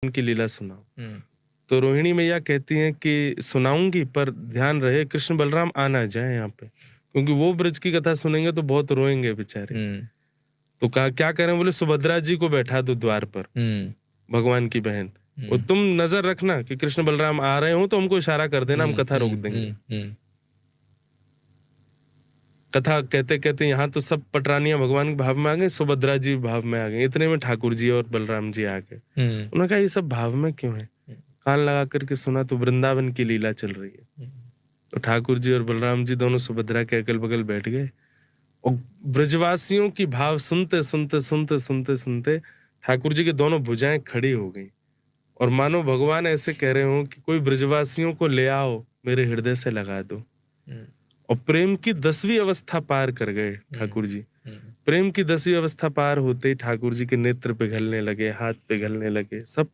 की लीला सुनाओ। हुँ, तो रोहिणी मैया कहती हैं कि सुनाऊँगी पर ध्यान रहे कृष्ण बलराम आ ना जाएँ यहाँ पे, क्योंकि वो ब्रज की कथा सुनेंगे तो बहुत रोएँगे बेचारे। हुँ, तो कहा क्या करें? बोले सुभद्रा जी को बैठा दो द्वार पर, हुँ, भगवान की बहन। और हुँ, तुम नज़र रखना कि कृष्ण बलराम आ रहे हों तो हमको इशारा कर देना, हम हुँ, कथा रोक हुँ, देंगे। हुँ, हुँ, कथा कहते-कहते यहाँ तो सब पटरानियाँ भगवान के भाव में आ गई, सुभद्रा जी भाव में आ गई। इतने में ठाकुर जी और बलराम जी आ गए। हुँ, उन्होंने कहा ये सब भाव में क्यों है? हुँ, कान लगा कर के सुना तो वृंदावन की लीला चल रही है। हुँ, तो ठाकुर जी और बलराम जी दोनों सुभद्रा के अगल-बगल बैठ गए और ब्रजवासियों की भाव सुनते ठाकुर जी की दोनों भुजाएँ खड़ी हो गईं और मानो भगवान ऐसे कह रहे हों कि कोई ब्रजवासियों को ले आओ, मेरे हृदय से लगा दो। हुँ, और प्रेम की 10वीं अवस्था पार कर गए हुँ, ठाकुर जी। हुँ। प्रेम की 10वीं अवस्था पार होते ही ठाकुर जी के नेत्र पिघलने लगे, हाथ पिघलने लगे, सब